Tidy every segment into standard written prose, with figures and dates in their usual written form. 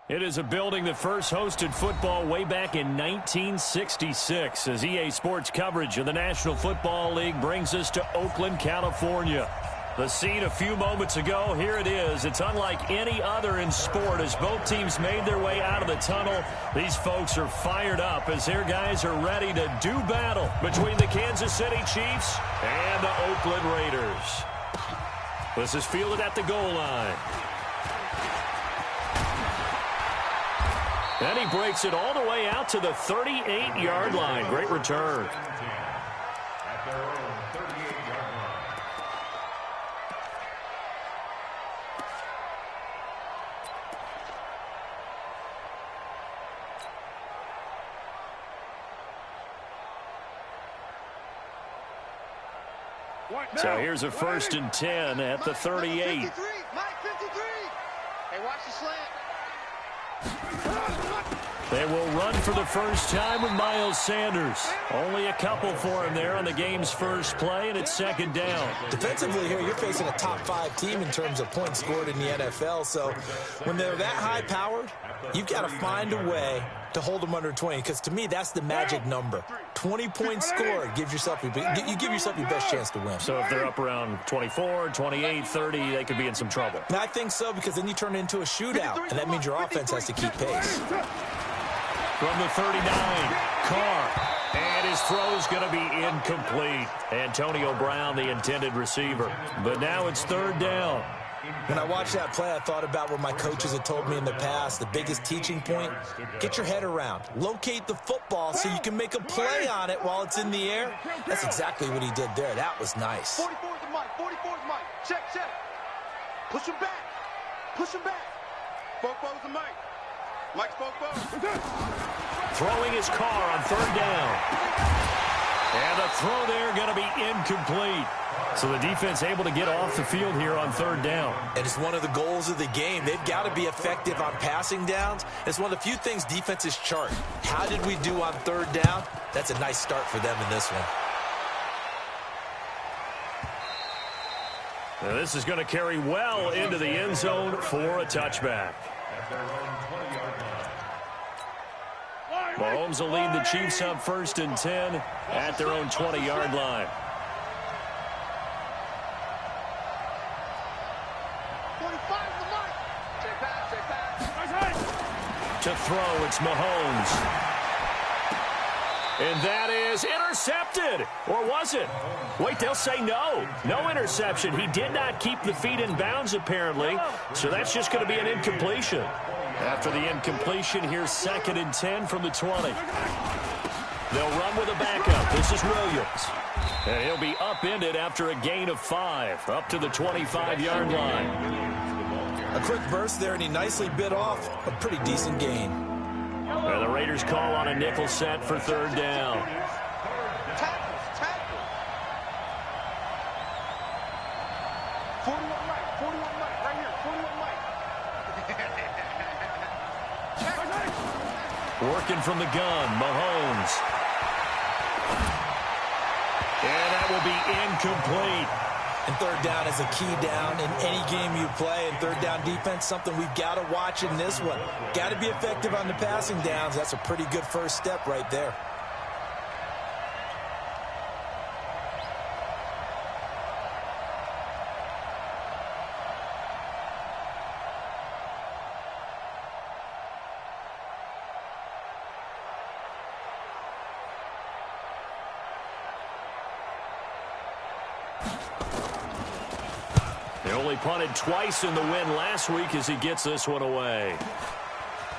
It is a building that first hosted football way back in 1966 as EA Sports coverage of the National Football League brings us to Oakland, California. The scene a few moments ago, here it is. It's unlike any other in sport as both teams made their way out of the tunnel. These folks are fired up as their guys are ready to do battle between the Kansas City Chiefs and the Oakland Raiders. This is fielded at the goal line. And he breaks it all the way out to the 38-yard line. Great return. At their own 38-yard line. So here's a 1st and 10 at the 38. Mike 53. Hey, watch the slant. They will run for the first time with Miles Sanders. Only a couple for him there on the game's first play, and it's 2nd down. Defensively here, you're facing a top-5 team in terms of points scored in the NFL. So when they're that high-powered, you've got to find a way to hold them under 20, because to me, that's the magic number. 20 points scored gives yourself you give yourself your best chance to win. So if they're up around 24, 28, 30, they could be in some trouble. And I think so, because then you turn it into a shootout, and that means your offense has to keep pace. From the 39, Carr. And his throw is going to be incomplete. Antonio Brown, the intended receiver. But now it's 3rd down. When I watched that play, I thought about what my coaches had told me in the past. The biggest teaching point, get your head around. Locate the football so you can make a play on it while it's in the air. That's exactly what he did there. That was nice. 44's the Mike. 44's Mike. Check. Push him back. Fofo's the Mike. Mike's Fofo. Throwing his Carr on 3rd down. And the throw there going to be incomplete. So the defense able to get off the field here on 3rd down. And it's one of the goals of the game. They've got to be effective on passing downs. It's one of the few things defenses chart. How did we do on 3rd down? That's a nice start for them in this one. Now this is going to carry well into the end zone for a touchback. Mahomes will lead the Chiefs up 1st and 10 at their own 20-yard line. 45's the Mike. Check pass. To throw, it's Mahomes. And that is intercepted. Or was it? Wait, they'll say no. No interception. He did not keep the feet in bounds, apparently. So that's just going to be an incompletion. After the incompletion, here's 2nd and 10 from the 20. They'll run with a backup. This is Williams. And he'll be upended after a gain of 5, up to the 25-yard line. A quick burst there, and he nicely bit off a pretty decent gain. And the Raiders call on a nickel set for 3rd down. Tackles. 41 Mike, right here, 41 Mike. Working from the gun, Mahomes. And that will be incomplete. And 3rd down is a key down in any game you play. And 3rd down defense, something we've got to watch in this one. Got to be effective on the passing downs. That's a pretty good first step right there. They only punted twice in the win last week as he gets this one away.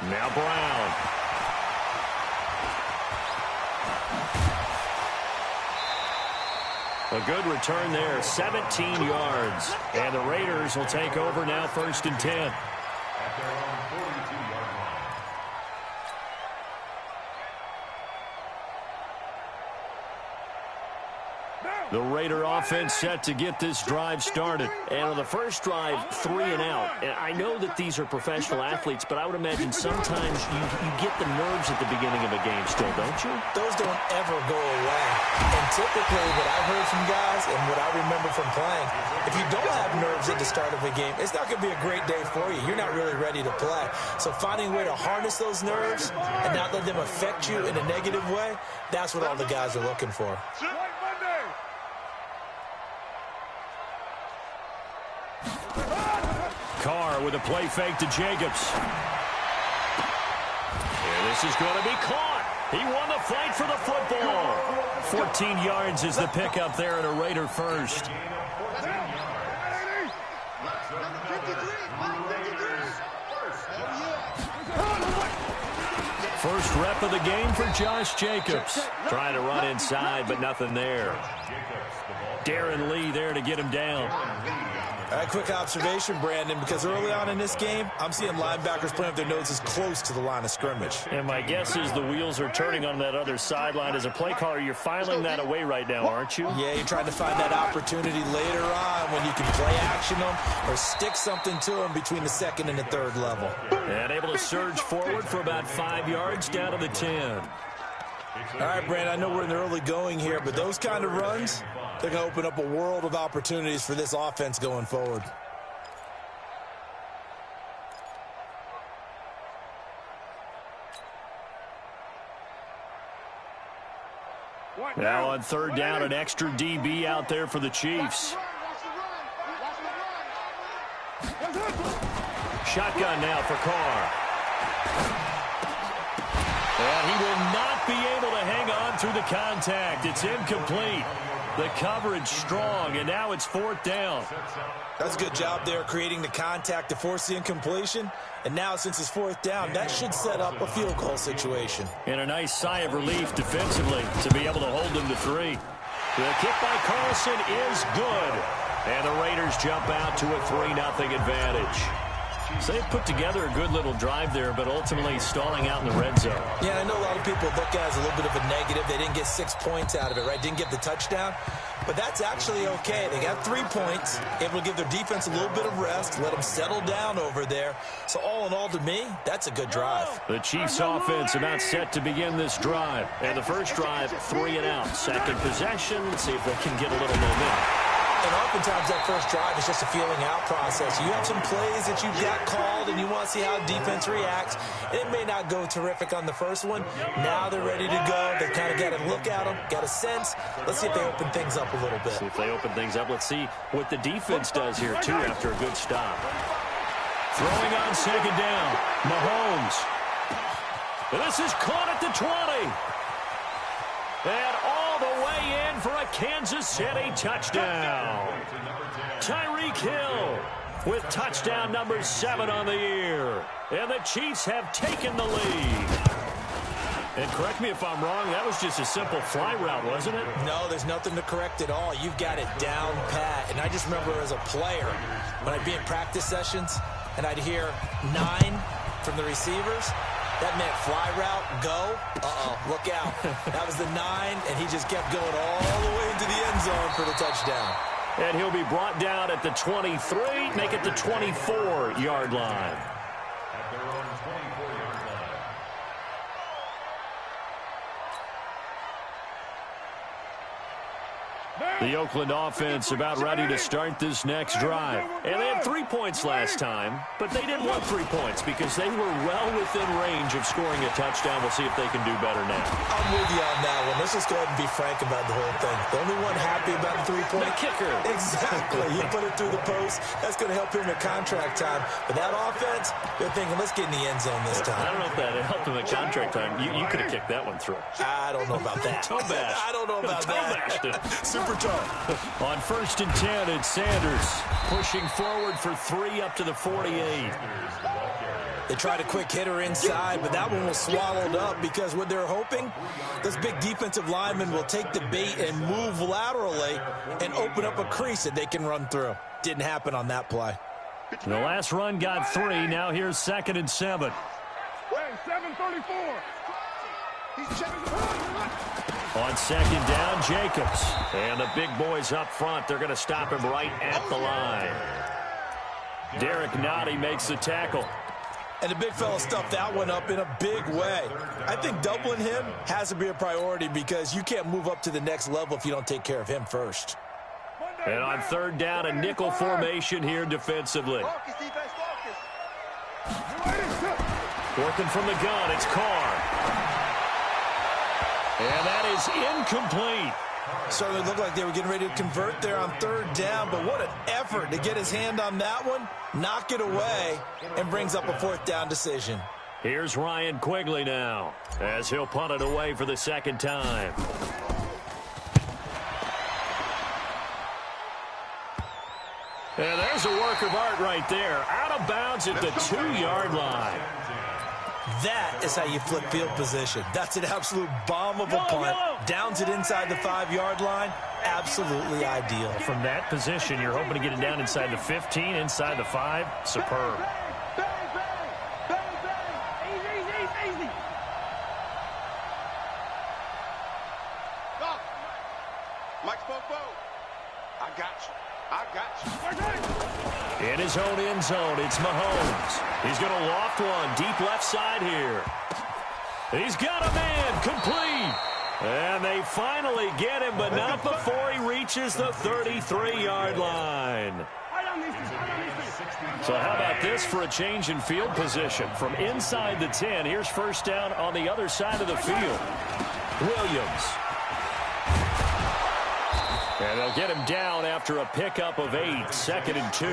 Now Brown. A good return there, 17 yards. And the Raiders will take over now 1st and 10. At their own 42-yard line. Now. The Raider offense set to get this drive started. And on the first drive, 3 and out. And I know that these are professional athletes, but I would imagine sometimes you get the nerves at the beginning of a game still, don't you? Those don't ever go away. And typically what I've heard from guys and what I remember from playing, if you don't have nerves at the start of a game, it's not going to be a great day for you. You're not really ready to play. So finding a way to harness those nerves and not let them affect you in a negative way, that's what all the guys are looking for. Carr with a play fake to Jacobs. And this is going to be caught. He won the fight for the football. 14 yards is the pickup there and a Raider first. First rep of the game for Josh Jacobs. Trying to run inside, but nothing there. Darren Lee there to get him down. All right, quick observation, Brandon, because early on in this game, I'm seeing linebackers playing with their noses close to the line of scrimmage. And my guess is the wheels are turning on that other sideline. As a play caller, you're filing that away right now, aren't you? Yeah, you're trying to find that opportunity later on when you can play action them or stick something to them between the second and the third level. And able to surge forward for about 5 yards down to the 10. All right, Brandon, I know we're in the early going here, but those kind of runs, they're going to open up a world of opportunities for this offense going forward. Now on third down, an extra DB out there for the Chiefs. Shotgun now for Carr. And he will not be able to hang on through the contact. It's incomplete. The coverage strong, and now it's fourth down. That's a good job there creating the contact to force the incompletion. And now since it's fourth down, that should set up a field goal situation. And a nice sigh of relief defensively to be able to hold them to 3. The kick by Carlson is good. And the Raiders jump out to a 3-0 advantage. So they've put together a good little drive there, but ultimately stalling out in the red zone. Yeah, I know a lot of people look at it as a little bit of a negative. They didn't get 6 points out of it, right? Didn't get the touchdown. But that's actually okay. They got 3 points, able to give their defense a little bit of rest, let them settle down over there. So all in all, to me, that's a good drive. The Chiefs offense about set to begin this drive. And the first drive, 3 and out. Second possession, let's see if they can get a little momentum. And oftentimes that first drive is just a feeling out process. You have some plays that you got called and you want to see how defense reacts. It may not go terrific on the first one. Now they're ready to go. They've kind of got to look at them, got a sense. Let's see if they open things up a little bit. See if they open things up. Let's see what the defense does here, too, after a good stop. Throwing on second down, Mahomes. And this is caught at the 20. And all the way in for a Kansas City touchdown. Tyreek Hill with touchdown number 7 on the year. And the Chiefs have taken the lead. And correct me if I'm wrong, that was just a simple fly route, wasn't it? No, there's nothing to correct at all. You've got it down pat. And I just remember as a player, when I'd be in practice sessions and I'd hear 9 from the receivers, that meant fly route, go. Look out. That was the 9, and he just kept going all the way into the end zone for the touchdown. And he'll be brought down at the 23, make it the 24-yard line. At their own 24-yard line. The Oakland offense about ready to start this next drive. And they had 3 points last time, but they didn't want 3 points because they were well within range of scoring a touchdown. We'll see if they can do better now. I'm with you on that one. Let's just go ahead and be frank about the whole thing. The only one happy about the 3-point. The kicker. Exactly. You put it through the post. That's going to help him at contract time. But that offense, they're thinking, let's get in the end zone this time. I don't know if that helped him at contract time. You could have kicked that one through. I don't know about that. Toe bash. I don't know about that. Super tough. On 1st and 10, it's Sanders pushing forward for 3 up to the 48. They tried a quick hitter inside, but that one was swallowed up because what they're hoping, this big defensive lineman will take the bait and move laterally and open up a crease that they can run through. Didn't happen on that play. The last run got 3. Now here's 2nd and 7. Hey, 7:34. On second down, Jacobs. And the big boys up front, they're going to stop him right at the line. Derek Nottie makes the tackle. And the big fella stuffed that one up in a big way. I think doubling him has to be a priority because you can't move up to the next level if you don't take care of him first. And on third down, a nickel formation here defensively. Working from the gun, it's Carr. And that is incomplete. Certainly looked like they were getting ready to convert there on third down, but what an effort to get his hand on that one, knock it away, and brings up a fourth down decision. Here's Ryan Quigley now, as he'll punt it away for the second time. And there's a work of art right there, out of bounds at the 2-yard line. That is how you flip field position. That's an absolute bomb of a punt. Downs it inside the 5-yard line. Absolutely ideal. From that position, you're hoping to get it down inside the 15, inside the 5. Superb. Mike Bobo, I got you. I got you. In his own end zone, it's Mahomes. He's going to loft one deep left side here. He's got a man complete. And they finally get him, but not before he reaches the 33-yard line. So how about this for a change in field position? From inside the 10, here's first down on the other side of the field. Williams. And they'll get him down after a pickup of 8, 2nd and 2.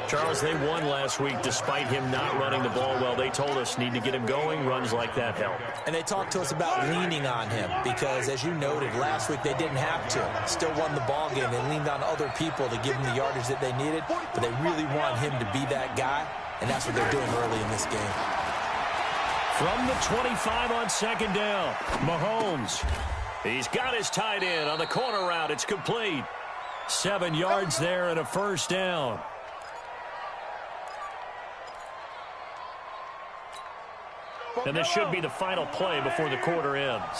Charles, they won last week despite him not running the ball well. They told us need to get him going. Runs like that help. And they talked to us about leaning on him because, as you noted, last week they didn't have to. Still won the ball game. They leaned on other people to give them the yardage that they needed, but they really want him to be that guy, and that's what they're doing early in this game. From the 25 on second down, Mahomes. He's got his tight end on the corner route. It's complete. 7 yards there and a first down. And this should be the final play before the quarter ends.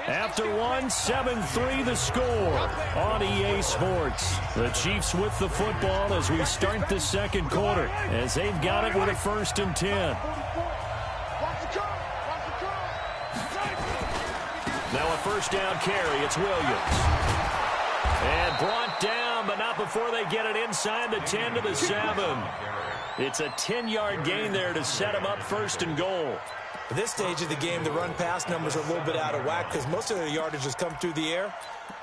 After one, 7-3 the score on EA Sports. The Chiefs with the football as we start the second quarter, as they've got it with a 1st and 10. Now a first down carry. It's Williams. And brought down, but not before they get it inside the 10 to the 7. It's a 10-yard gain there to set them up 1st and goal. At this stage of the game, the run-pass numbers are a little bit out of whack because most of their yardage has come through the air.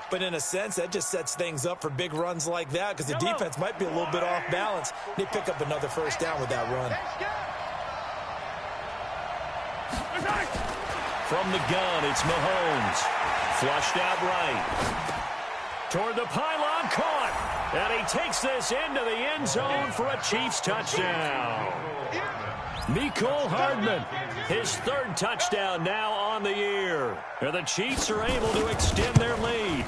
But in a sense, that just sets things up for big runs like that because the defense might be a little bit off balance. They pick up another first down with that run. From the gun, it's Mahomes. Flushed out right. Toward the pylon, caught. And he takes this into the end zone for a Chiefs touchdown. Mecole Hardman, his 3rd touchdown now on the year. And the Chiefs are able to extend their lead.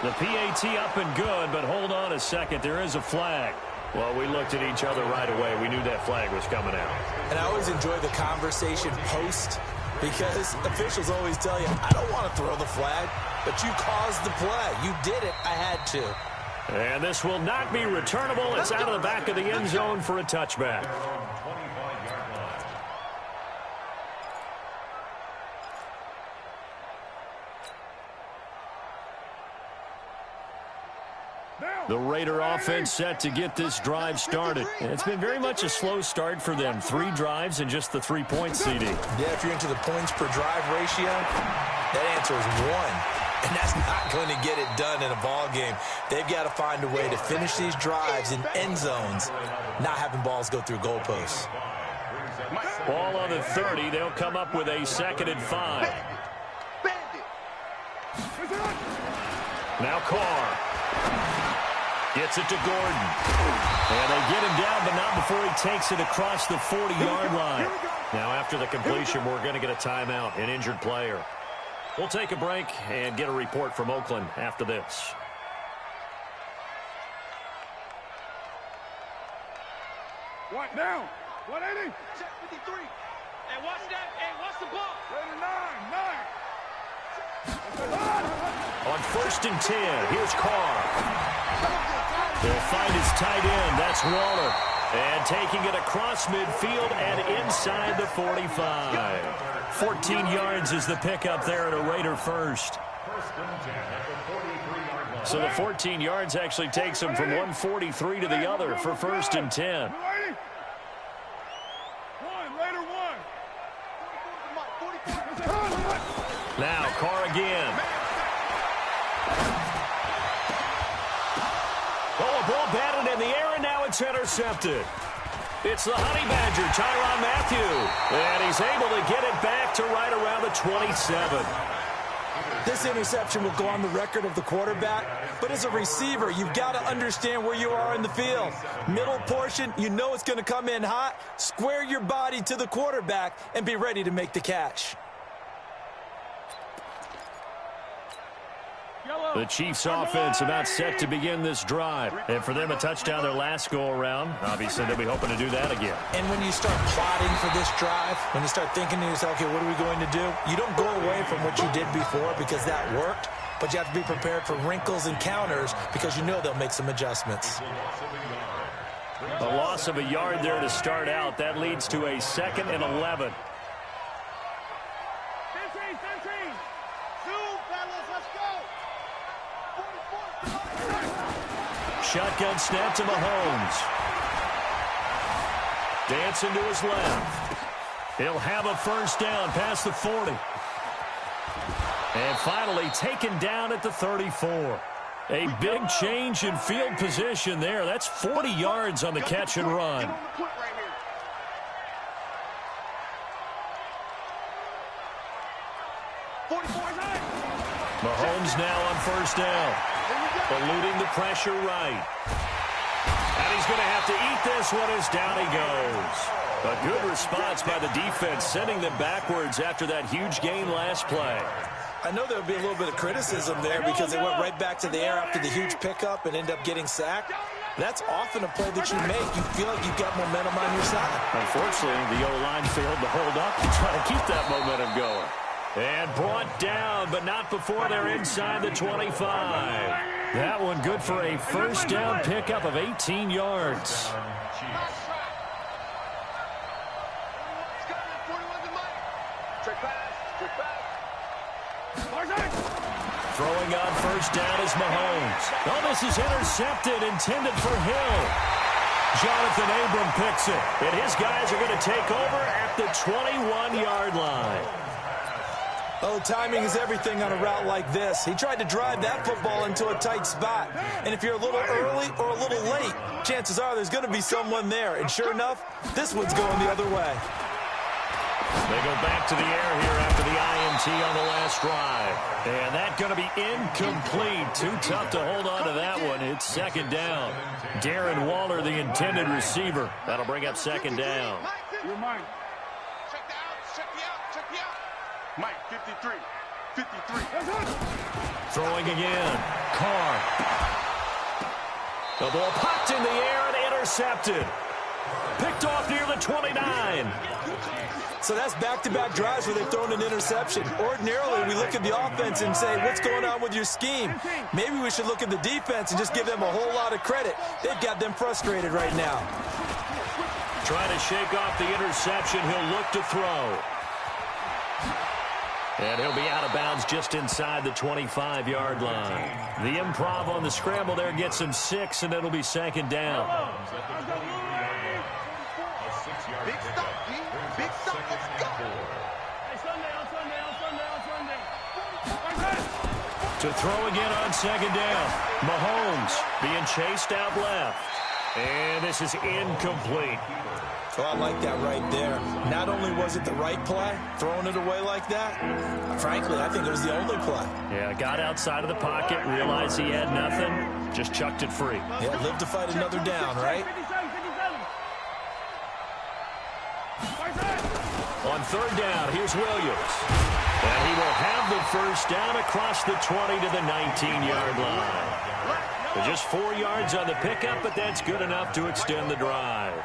The PAT up and good, but hold on a second. There is a flag. Well, we looked at each other right away. We knew that flag was coming out. And I always enjoy the conversation post because officials always tell you, I don't want to throw the flag, but you caused the play. You did it. I had to. And this will not be returnable. It's out of the back of the end zone for a touchback. The Raider offense set to get this drive started. And it's been very much a slow start for them. 3 drives and just the 3-point CD. Yeah, if you're into the points per drive ratio, that answer is 1. And that's not going to get it done in a ball game. They've got to find a way to finish these drives in end zones, not having balls go through goalposts. Ball on the 30. They'll come up with a 2nd and 5. Now Carr. Gets it to Gordon. And they get him down, but not before he takes it across the 40-yard line. Now after the completion, we're going to get a timeout, an injured player. We'll take a break and get a report from Oakland after this. One down. 180. Check 53. And watch that. And watch the ball. Raider 9. On 1st and 10, here's Carr. He'll find his tight end. That's Waller. And taking it across midfield and inside the 45. 14 yards is the pickup there at a Raider first. So the 14 yards actually takes him from 143 to the other for 1st and 10. Now Carr again. Oh, a ball batted in the air, and now it's intercepted. It's the Honey Badger, Tyrann Mathieu. And he's able to get it back to right around the 27. This interception will go on the record of the quarterback, but as a receiver, you've got to understand where you are in the field. Middle portion, you know it's going to come in hot. Square your body to the quarterback and be ready to make the catch. The Chiefs offense about set to begin this drive. And for them, a touchdown their last go-around. Obviously, they'll be hoping to do that again. And when you start plotting for this drive, when you start thinking to yourself, okay, what are we going to do? You don't go away from what you did before because that worked, but you have to be prepared for wrinkles and counters because you know they'll make some adjustments. A loss of a yard there to start out. That leads to a 2nd and 11. Shotgun snap to Mahomes. Dancing to his left. He'll have a 1st down past the 40. And finally taken down at the 34. A big change in field position there. That's 40 yards on the catch and run. Mahomes now on 1st down. Eluding the pressure right. And he's going to have to eat this one as down he goes. A good response by the defense, sending them backwards after that huge gain last play. I know there'll be a little bit of criticism there because they went right back to the air after the huge pickup and end up getting sacked. That's often a play that you make. You feel like you've got momentum on your side. Unfortunately, the O-line failed to hold up and try to keep that momentum going. And brought down, but not before they're inside the 25. That one good for a 1st down pickup of 18 yards. Throwing on 1st down is Mahomes. Oh, this is intercepted, intended for Hill. Jonathan Abram picks it, and his guys are going to take over at the 21-yard line. Oh, timing is everything on a route like this. He tried to drive that football into a tight spot. And if you're a little early or a little late, chances are there's going to be someone there. And sure enough, this one's going the other way. They go back to the air here after the INT on the last drive. And that's going to be incomplete. Too tough to hold on to that one. It's 2nd down. Darren Waller, the intended receiver. That'll bring up 2nd down. You're mine. Check the out. Check the out. Check the out. Mike, 53. 53. Throwing again. Carr. The ball popped in the air and intercepted. Picked off near the 29. So that's back-to-back drives where they've thrown an interception. Ordinarily, we look at the offense and say, what's going on with your scheme? Maybe we should look at the defense and just give them a whole lot of credit. They've got them frustrated right now. Trying to shake off the interception. He'll look to throw. And he'll be out of bounds just inside the 25-yard line. The improv on the scramble there gets him 6, and it'll be 2nd down. Big stop, D. Big stop. Let's go. To throw again on 2nd down. Mahomes being chased out left. And this is incomplete. Oh, I like that right there. Not only was it the right play, throwing it away like that, frankly, I think it was the only play. Yeah, got outside of the pocket, realized he had nothing, just chucked it free. Yeah, live to fight another down, right? On 3rd down, here's Williams. And he will have the 1st down across the 20 to the 19-yard line. Just 4 yards on the pickup, but that's good enough to extend the drive.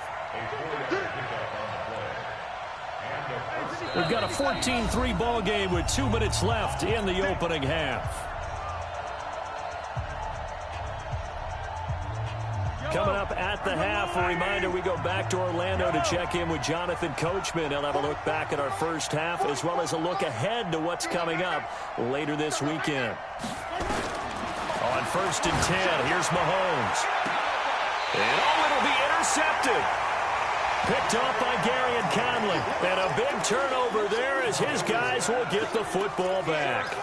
We've got a 14-3 ball game with 2 minutes left in the opening half. Coming up at the half, a reminder, we go back to Orlando to check in with Jonathan Coachman. He'll have a look back at our first half as well as a look ahead to what's coming up later this weekend. On 1st and 10, here's Mahomes. And it'll be intercepted. Picked off by Gary and Conley. And a big turnover there as his guys will get the football back.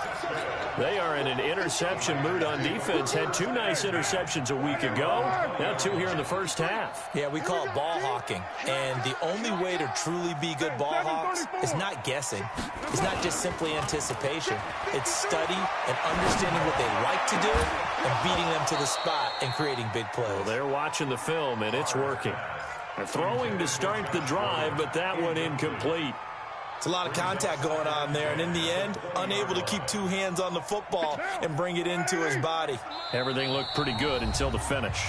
They are in an interception mood on defense. Had 2 nice interceptions a week ago. Now 2 here in the first half. Yeah, we call it ball hawking. And the only way to truly be good ball hawks is not guessing. It's not just simply anticipation. It's study and understanding what they like to do and beating them to the spot and creating big plays. Well, they're watching the film, and it's working. They're throwing to start the drive, but that one incomplete. It's a lot of contact going on there, and in the end, unable to keep 2 hands on the football and bring it into his body. Everything looked pretty good until the finish.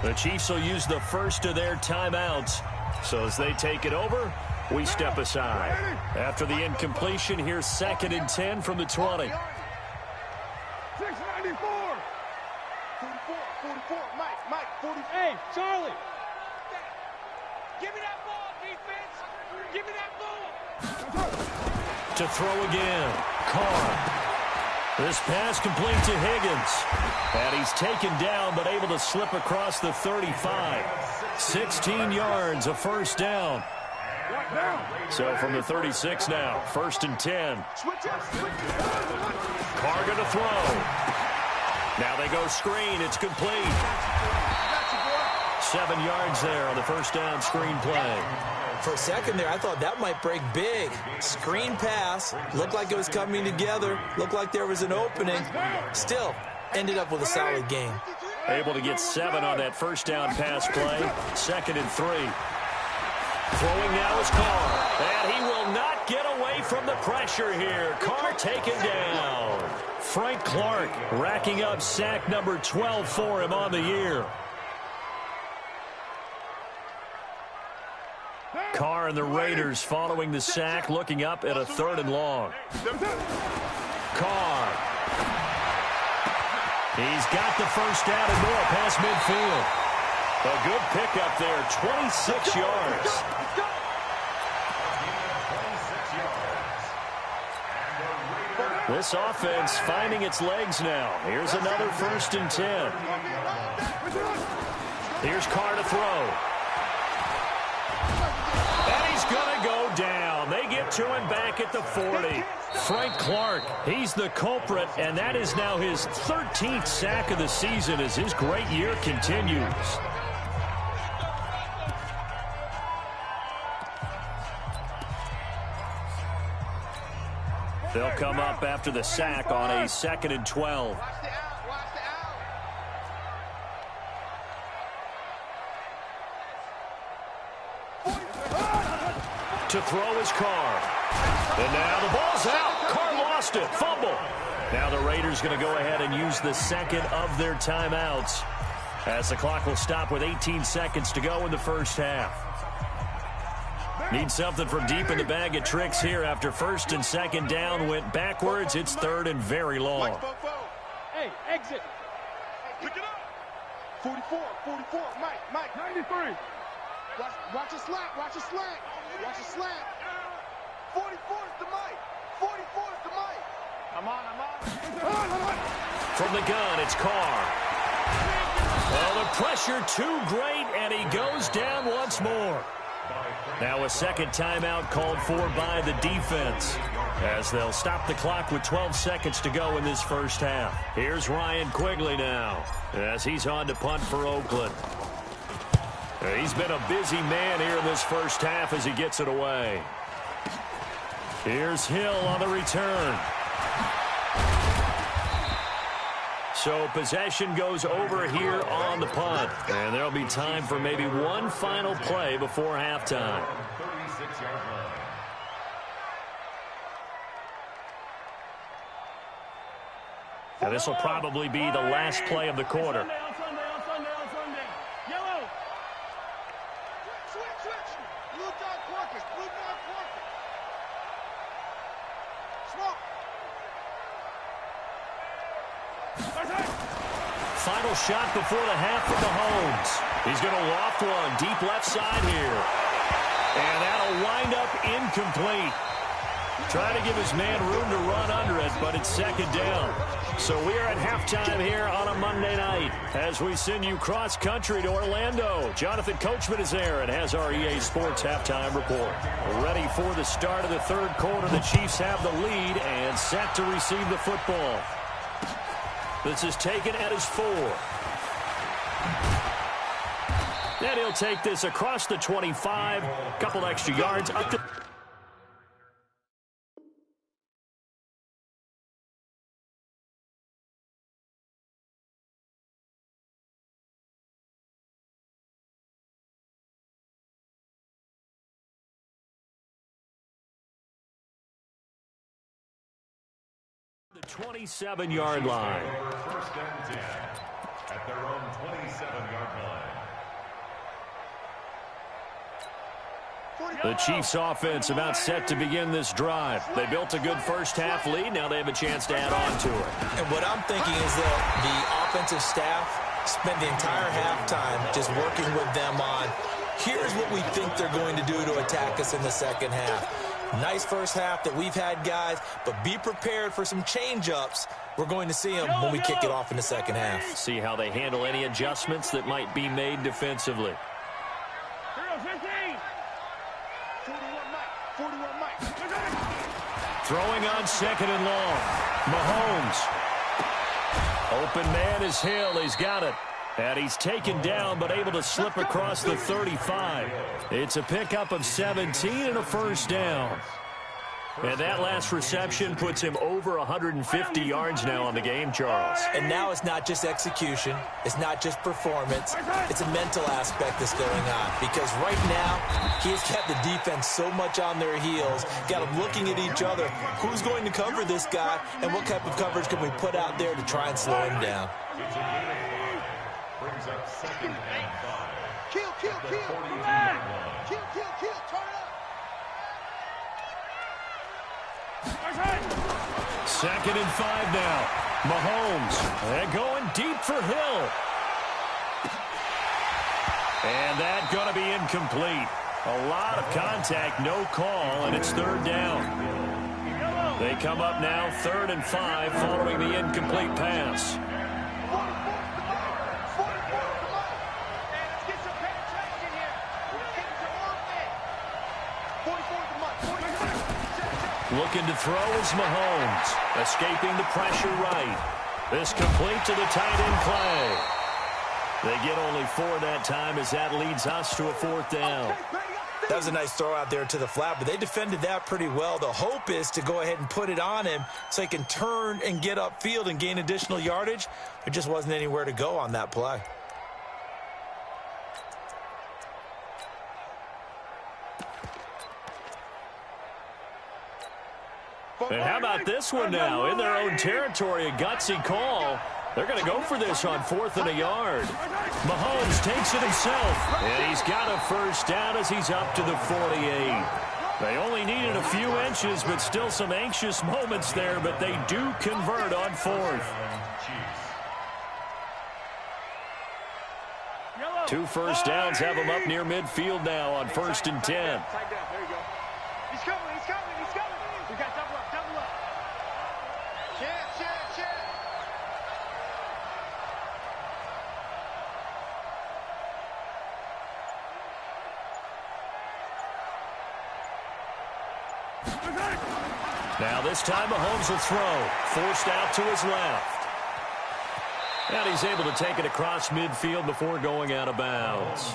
The Chiefs will use the first of their timeouts. So as they take it over, we step aside. After the incompletion, here's 2nd and 10 from the 20. 694. 44, Mike, 40. Hey, Charlie. Give me that ball, defense. Give me that ball. To throw again, Carr. This pass complete to Higgins. And he's taken down but able to slip across the 35. 16 yards, a first down. So from the 36 now, 1st and 10. Carr going to throw. Now they go screen. It's complete. 7 yards there on the first down screen play. For a second there, I thought that might break big. Screen pass. Looked like it was coming together. Looked like there was an opening. Still, ended up with a solid game. Able to get 7 on that first down pass play. 2nd and 3. Throwing now is Carr. And he will not get away from the pressure here. Carr taken down. Frank Clark racking up sack number 12 for him on the year. Carr and the Raiders following the sack, looking up at a 3rd and long. Carr. He's got the first down and more past midfield. A good pickup there, 26 yards. This offense finding its legs now. Here's another 1st and 10. Here's Carr to throw. Going to go down. They get to him back at the 40. Frank Clark, he's the culprit, and that is now his 13th sack of the season as his great year continues. They'll come up after the sack on a 2nd and 12. To throw is Carr. And now the ball's out. Carr lost it. Fumble. Now the Raiders going to go ahead and use the 2nd of their timeouts as the clock will stop with 18 seconds to go in the first half. Need something from deep in the bag of tricks here after 1st and 2nd down went backwards. It's 3rd and very long. Hey, exit. Pick it up. 44, Mike. 93. Watch a slant, watch a slant. Watch a slant. 44 is the Mike. 44 is the Mike. I'm on. From the gun, it's Carr. Well, the pressure too great, and he goes down once more. Now a 2nd timeout called for by the defense as they'll stop the clock with 12 seconds to go in this first half. Here's Ryan Quigley now as he's on to punt for Oakland. He's been a busy man here in this first half as he gets it away. Here's Hill on the return. So possession goes over here on the punt. And there'll be time for maybe one final play before halftime. And this will probably be the last play of the quarter. Final shot before the half for Mahomes. He's going to loft one deep left side here. And that'll wind up incomplete. Trying to give his man room to run under it, but it's second down. So we are at halftime here on a Monday night as we send you cross-country to Orlando. Jonathan Coachman is there and has our EA Sports halftime report. Ready for the start of the third quarter. The Chiefs have the lead and set to receive the football. This is taken at his 4. And he'll take this across the 25. Couple extra yards up to... the 27-yard line. First and 10 at their own 27-yard line. The Chiefs offense about set to begin this drive. They built a good first half lead. Now they have a chance to add on to it. And what I'm thinking is that the offensive staff spent the entire halftime just working with them on, here's what we think they're going to do to attack us in the second half. Nice first half that we've had, guys, but be prepared for some change-ups. We're going to see them when we kick it off in the second half. See how they handle any adjustments that might be made defensively. 41 Mike. Throwing on second and long. Mahomes. Open man is Hill. He's got it. And he's taken down, but able to slip across the 35. It's a pickup of 17 and a first down. And that last reception puts him over 150 yards now on the game, Charles. And now it's not just execution. It's not just performance. It's a mental aspect that's going on. Because right now, he's got the defense so much on their heels, got them looking at each other. Who's going to cover this guy, and what type of coverage can we put out there to try and slow him down? Brings up second and 5. Kill. Turn it up. Second and 5 now. Mahomes. And going deep for Hill. And that's going to be incomplete. A lot of contact, no call, and it's third down. They come up now 3rd and 5 following the incomplete pass. Looking to throw is Mahomes. Escaping the pressure right. This complete to the tight end Clay. They get only 4 that time as that leads us to a 4th down. That was a nice throw out there to the flat, but they defended that pretty well. The hope is to go ahead and put it on him so he can turn and get upfield and gain additional yardage. There just wasn't anywhere to go on that play. And how about this one now? In their own territory, a gutsy call. They're going to go for this on 4th and a yard. Mahomes takes it himself, and he's got a first down as he's up to the 48. They only needed a few inches, but still some anxious moments there, but they do convert on 4th. 2 first downs have them up near midfield now on 1st and 10. There you go. He's coming. We got double up. Chance. Now this time Mahomes will throw. Forced out to his left. And he's able to take it across midfield before going out of bounds.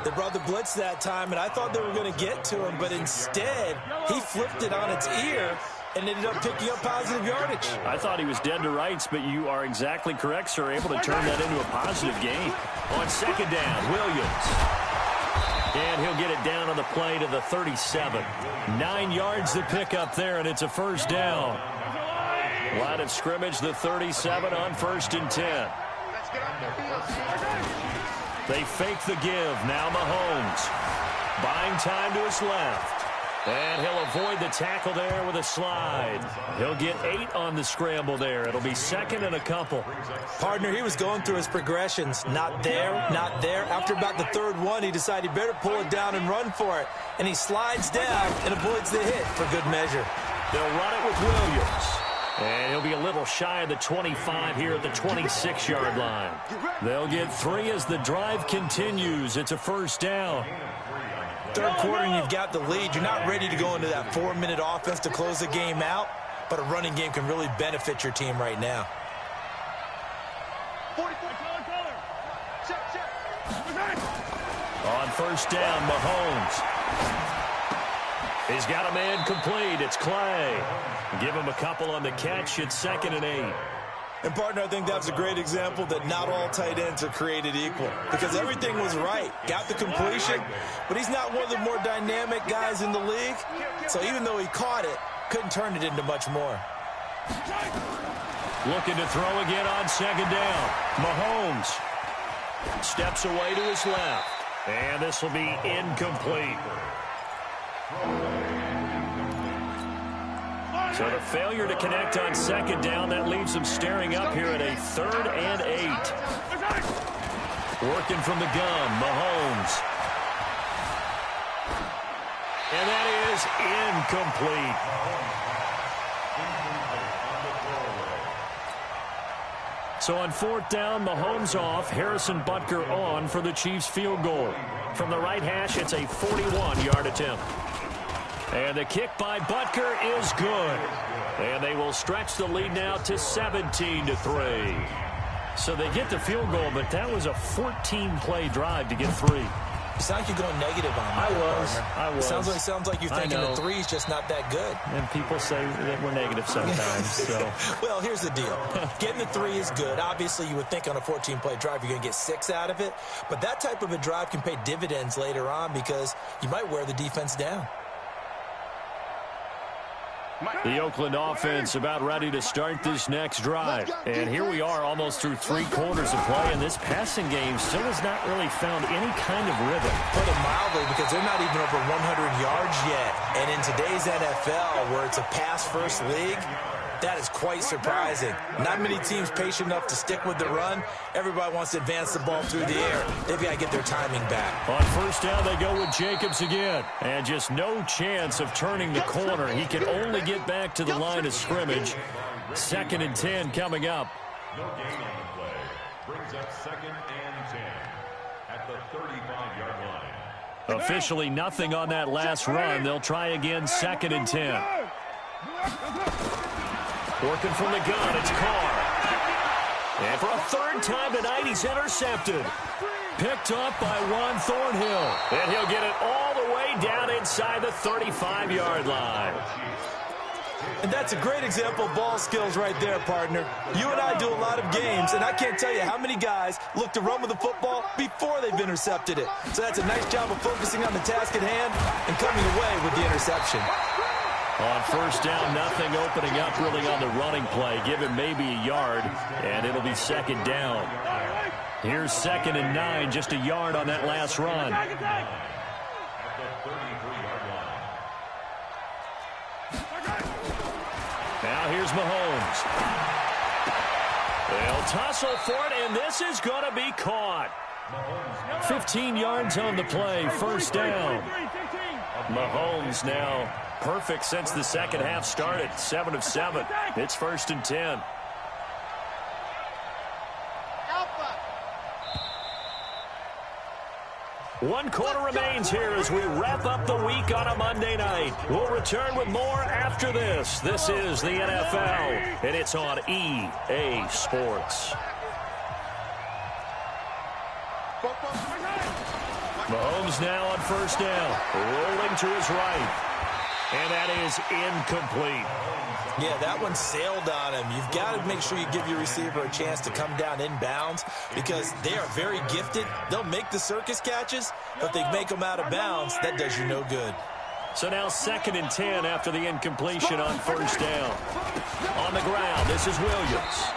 They brought the blitz that time, and I thought they were going to get to him, but instead he flipped it on its ear and ended up picking up positive yardage. I thought he was dead to rights, but you are exactly correct, sir. Able to turn that into a positive gain. On second down, Williams. And he'll get it down on the play to the 37. 9 yards to pick up there, and it's a first down. Line of scrimmage, the 37 on 1st and 10. They fake the give. Now Mahomes. Buying time to his left. And he'll avoid the tackle there with a slide. He'll get 8 on the scramble there. It'll be second and a couple. Partner, he was going through his progressions. Not there, not there. After about the third one, he decided he better pull it down and run for it. And he slides down and avoids the hit for good measure. They'll run it with Williams. And he'll be a little shy of the 25 here at the 26-yard line. They'll get 3 as the drive continues. It's a first down. Third quarter and you've got the lead. You're not ready to go into that 4-minute offense to close the game out, but a running game can really benefit your team right now. On first down, Mahomes. He's got a man complete. It's Clay. Give him a couple on the catch. It's second and 8. And, partner, I think that's a great example that not all tight ends are created equal because everything was right. Got the completion, but he's not one of the more dynamic guys in the league. So even though he caught it, couldn't turn it into much more. Looking to throw again on second down. Mahomes steps away to his left. And this will be incomplete. So the failure to connect on second down, that leaves them staring up here at a 3rd and 8. Working from the gun, Mahomes. And that is incomplete. So on 4th down, Mahomes off, Harrison Butker on for the Chiefs field goal. From the right hash, it's a 41-yard attempt. And the kick by Butker is good. And they will stretch the lead now to 17-3. So they get the field goal, but that was a 14-play drive to get 3. You sound like you're going negative on that. I was. Sounds like you're thinking the 3 is just not that good. And people say that we're negative sometimes. So. Well, here's the deal. Getting the 3 is good. Obviously, you would think on a 14-play drive you're going to get 6 out of it. But that type of a drive can pay dividends later on because you might wear the defense down. The Oakland offense about ready to start this next drive. And here we are almost through 3 quarters of play, and this passing game still has not really found any kind of rhythm. Put it mildly, because they're not even over 100 yards yet. And in today's NFL, where it's a pass-first league, that is quite surprising. Not many teams patient enough to stick with the run. Everybody wants to advance the ball through the air. They've got to get their timing back. On first down, they go with Jacobs again. And just no chance of turning the corner. He can only get back to the line of scrimmage. 2nd and 10 coming up. No gain on the play. Brings up 2nd and 10 at the 35-yard line. Officially nothing on that last run. They'll try again 2nd and 10. Working from the gun, it's Carr. And for a 3rd time tonight, he's intercepted. Picked up by Juan Thornhill. And he'll get it all the way down inside the 35-yard line. And that's a great example of ball skills right there, partner. You and I do a lot of games, and I can't tell you how many guys look to run with the football before they've intercepted it. So that's a nice job of focusing on the task at hand and coming away with the interception. On first down, nothing opening up really on the running play. Give him maybe a yard, and it'll be 2nd down. Here's 2nd and 9, just a yard on that last run. Now here's Mahomes. They'll tussle for it, and this is going to be caught. 15 yards on the play, 1st down. Mahomes now perfect since the second half started. 7 of 7. It's 1st and 10. One quarter remains here as we wrap up the week on a Monday night. We'll return with more after this. This is the NFL, and it's on EA Sports. Mahomes now on first down, rolling to his right. And that is incomplete. Yeah, that one sailed on him. You've got to make sure you give your receiver a chance to come down inbounds because they are very gifted. They'll make the circus catches, but if they make them out of bounds, that does you no good. So now 2nd and 10 after the incompletion on first down. On the ground, this is Williams.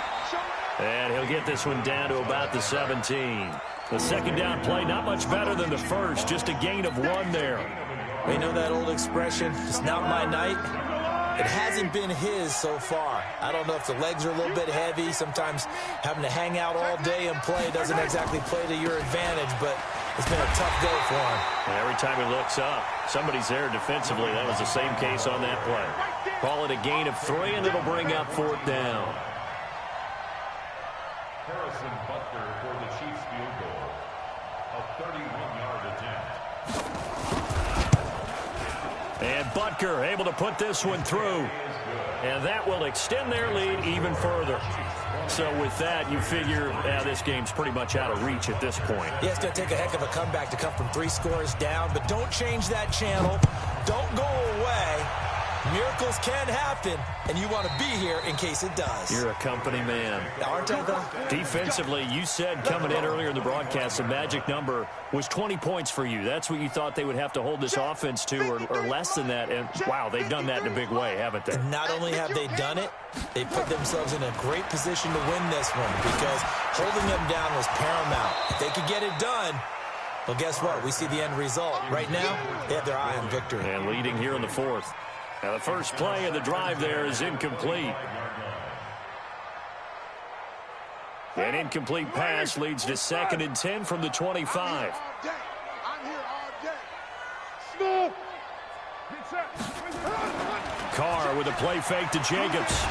And he'll get this one down to about the 17. The second down play, not much better than the first, just a gain of 1 there. You know that old expression, it's not my night? It hasn't been his so far. I don't know if the legs are a little bit heavy. Sometimes having to hang out all day and play doesn't exactly play to your advantage, but it's been a tough go for him. And every time he looks up, somebody's there defensively. That was the same case on that play. Call it a gain of 3, and it'll bring up 4th down. Harrison Butker for the Chiefs field goal. A 31-yard attempt. And Butker able to put this one through. And that will extend their lead even further. So with that, you figure this game's pretty much out of reach at this point. Yeah, it's going to take a heck of a comeback to come from 3 scores down, but don't change that channel. Don't go away. Miracles can happen, and you want to be here in case it does. You're a company man. Aren't I, though? Defensively, you said coming in earlier in the broadcast, the magic number was 20 points for you. That's what you thought they would have to hold this offense to, or less than that. And, wow, they've done that in a big way, haven't they? And not only have they done it, they put themselves in a great position to win this one because holding them down was paramount. If they could get it done, well, guess what? We see the end result. Right now, they have their eye on victory. And leading here in the 4th. Now, the first play of the drive there is incomplete. An incomplete pass leads to 2nd and 10 from the 25. Carr with a play fake to Jacobs.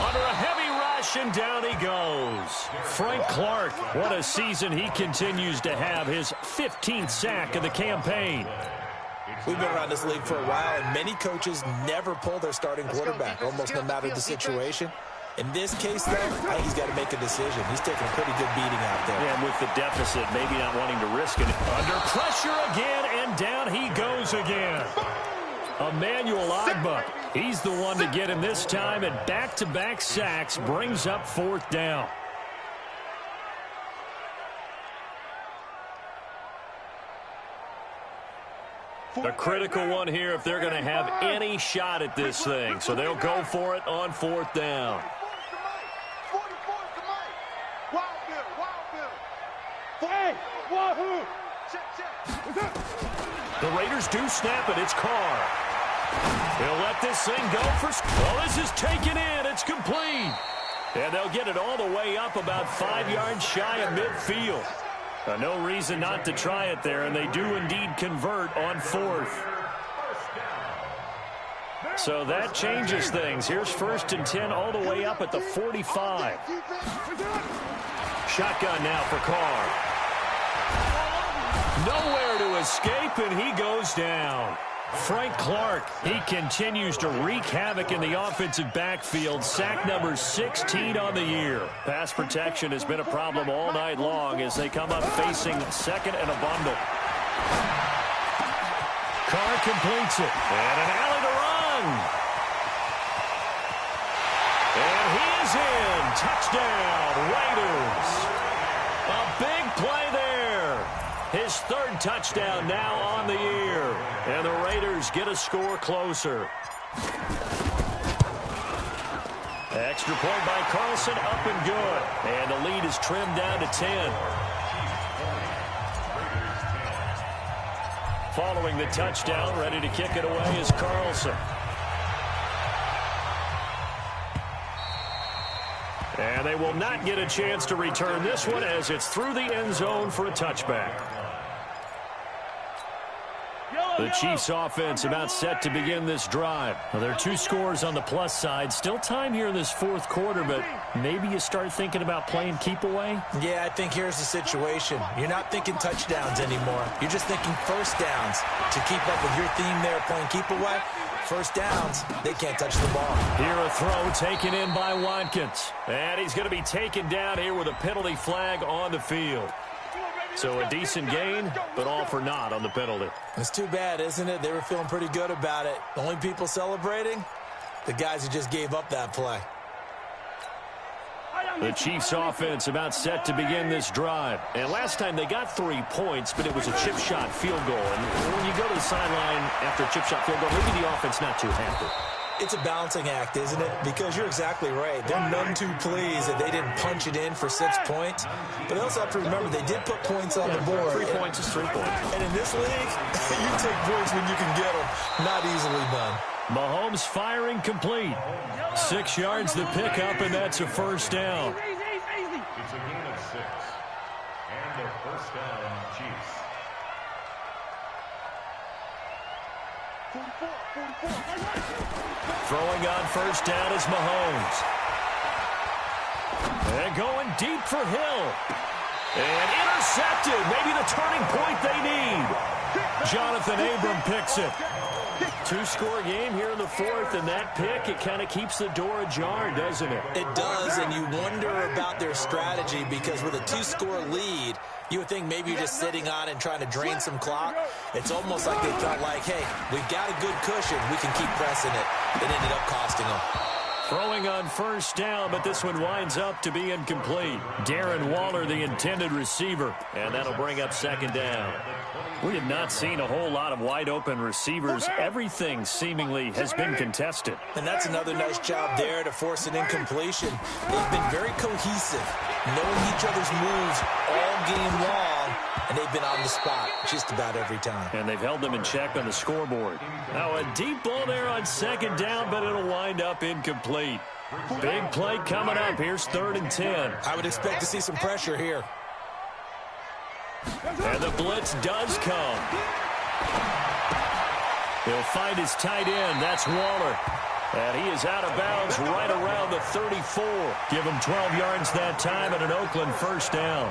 Under a heavy rush, and down he goes. Frank Clark, what a season he continues to have. His 15th sack of the campaign. We've been around this league for a while, and many coaches never pull their starting quarterback, almost no matter the situation. In this case, though, I think he's got to make a decision. He's taking a pretty good beating out there. Yeah, and with the deficit, maybe not wanting to risk it. Under pressure again, and down he goes again. Emmanuel Ogbah, he's the one to get him this time, and back-to-back sacks brings up 4th down. The critical one here if they're going to have any shot at this thing. So they'll go for it on 4th down. The Raiders do snap it. It's Carr. He'll let this thing go for... Well, this is taken in. It's complete. And they'll get it all the way up about 5 yards shy of midfield. No reason not to try it there, and they do indeed convert on 4th. So that changes things. Here's 1st and 10 all the way up at the 45. Shotgun now for Carr. Nowhere to escape, and he goes down. Frank Clark, he continues to wreak havoc in the offensive backfield. Sack number 16 on the year. Pass protection has been a problem all night long as they come up facing 2nd and a bundle. Carr completes it. And an alley to run. And he is in. Touchdown, Raiders. A big play there. His 3rd touchdown now on the year. And the Raiders get a score closer. Extra point by Carlson, up and good. And the lead is trimmed down to 10. Following the touchdown, ready to kick it away is Carlson. And they will not get a chance to return this one as it's through the end zone for a touchback. The Chiefs offense about set to begin this drive. Well, there are 2 scores on the plus side. Still time here in this 4th quarter, but maybe you start thinking about playing keep away? Yeah, I think here's the situation. You're not thinking touchdowns anymore. You're just thinking 1st downs. To keep up with your theme there, playing keep away, 1st downs, they can't touch the ball. Here a throw taken in by Watkins. And he's going to be taken down here with a penalty flag on the field. So a decent gain, but all for naught on the penalty. It's too bad, isn't it? They were feeling pretty good about it. The only people celebrating, the guys who just gave up that play. The Chiefs offense about set to begin this drive. And last time they got 3 points, but it was a chip shot field goal. And when you go to the sideline after a chip shot field goal, maybe the offense not too happy. It's a balancing act, isn't it? Because you're exactly right. They're none too pleased that they didn't punch it in for 6 points. But they also have to remember they did put points on the board. 3 points is 3 points. And in this league, you take points when you can get them. Not easily done. Mahomes firing complete. 6 yards the pickup, and that's a first down. It's a gain of 6. And the first down, Chiefs. 44. Throwing on first down is Mahomes. And going deep for Hill. And intercepted. Maybe the turning point they need. Jonathan Abram picks it. 2-score game here in the fourth, and that pick, it kind of keeps the door ajar, doesn't it? It does, and you wonder about their strategy because with a 2-score lead, you would think maybe you're just sitting on it and trying to drain some clock. It's almost like they felt like, hey, we've got a good cushion. We can keep pressing it. It ended up costing them. Throwing on first down, but this one winds up to be incomplete. Darren Waller, the intended receiver, and that'll bring up second down. We have not seen a whole lot of wide-open receivers. Everything seemingly has been contested. And that's another nice job there to force an incompletion. They've been very cohesive, knowing each other's moves all game long, and they've been on the spot just about every time. And they've held them in check on the scoreboard. Now a deep ball there on second down, but it'll wind up incomplete. Big play coming up. Here's 3rd and 10. I would expect to see some pressure here. And the blitz does come. He'll find his tight end. That's Waller. And he is out of bounds right around the 34. Give him 12 yards that time and an Oakland first down.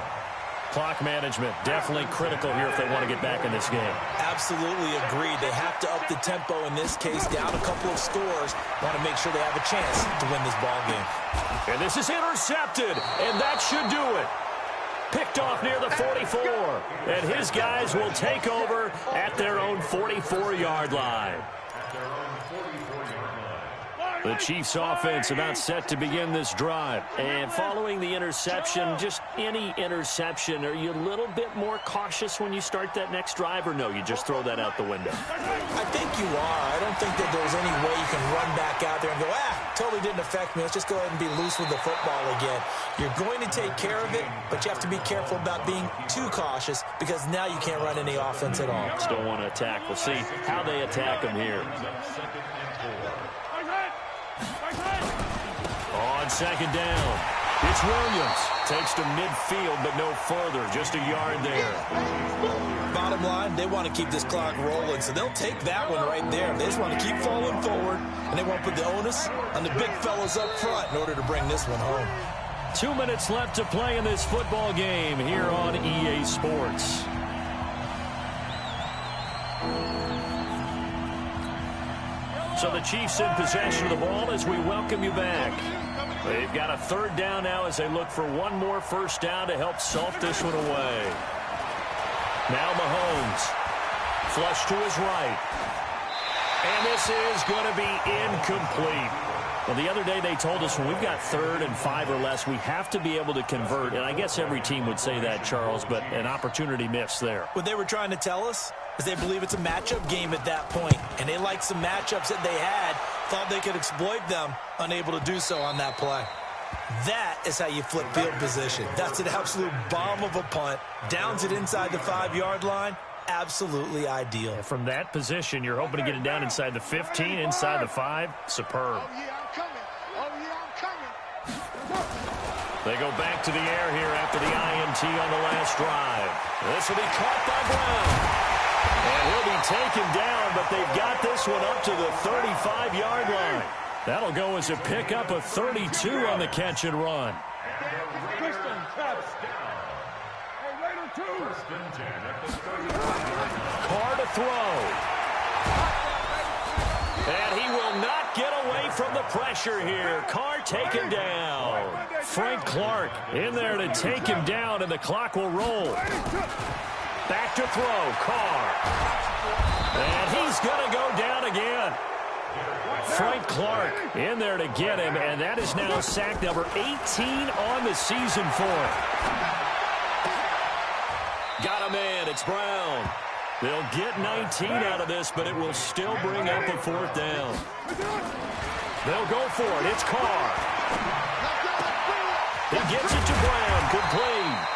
Clock management definitely critical here if they want to get back in this game. Absolutely agreed. They have to up the tempo in this case, down a couple of scores. Want to make sure they have a chance to win this ball game. And this is intercepted, and that should do it. Picked off near the 44, and his guys will take over at their own 44-yard line. The Chiefs offense about set to begin this drive. And following the interception, just any interception, are you a little bit more cautious when you start that next drive, or no, you just throw that out the window? I think you are. I don't think that there's any way you can run back out there and go, totally didn't affect me. Let's just go ahead and be loose with the football again. You're going to take care of it, but you have to be careful about being too cautious because now you can't run any offense at all. Just don't want to attack. We'll see how they attack them here. On second down, it's Williams. Takes to midfield, but no further. Just a yard there. Bottom line, they want to keep this clock rolling, so they'll take that one right there. They just want to keep falling forward, and they want to put the onus on the big fellas up front in order to bring this one home. 2 minutes left to play in this football game here on EA Sports. So the Chiefs in possession of the ball as we welcome you back. They've got a 3rd down now as they look for one more first down to help salt this one away. Now Mahomes. Flush to his right. And this is going to be incomplete. Well, the other day they told us when we've got 3rd and 5 or less, we have to be able to convert. And I guess every team would say that, Charles, but an opportunity missed there. What they were trying to tell us is they believe it's a matchup game at that point. And they liked some matchups that they had, thought they could exploit them, unable to do so on that play. That is how you flip field position. That's an absolute bomb of a punt. Downs it inside the 5-yard line. Absolutely ideal. From that position, you're hoping to get it down inside the 15, inside the 5. Superb. Oh, yeah, I'm coming. Oh, yeah, I'm coming. They go back to the air here after the INT on the last drive. This will be caught by Brown. And he'll be taken down, but they've got this one up to the 35-yard line. That'll go as a pickup of 32 on the catch and run. Carr to throw. And he will not get away from the pressure here. Carr taken down. Frank Clark in there to take him down, and the clock will roll. Back to throw. Carr. And he's going to go down again. Frank Clark in there to get him, and that is now sack number 18 on the season for him. Got him in. It's Brown. They'll get 19 out of this, but it will still bring up a 4th down. They'll go for it. It's Carr. He gets it to Brown. Complete.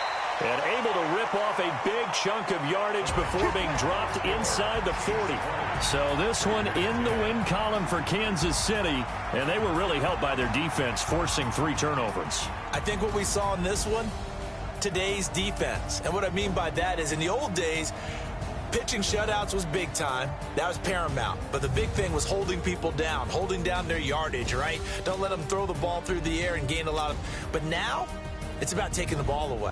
And able to rip off a big chunk of yardage before being dropped inside the 40. So this one in the win column for Kansas City, and they were really helped by their defense, forcing 3 turnovers. I think what we saw in this one, today's defense. And what I mean by that is in the old days, pitching shutouts was big time. That was paramount. But the big thing was holding people down, holding down their yardage, right? Don't let them throw the ball through the air and gain a lot of... But now, it's about taking the ball away.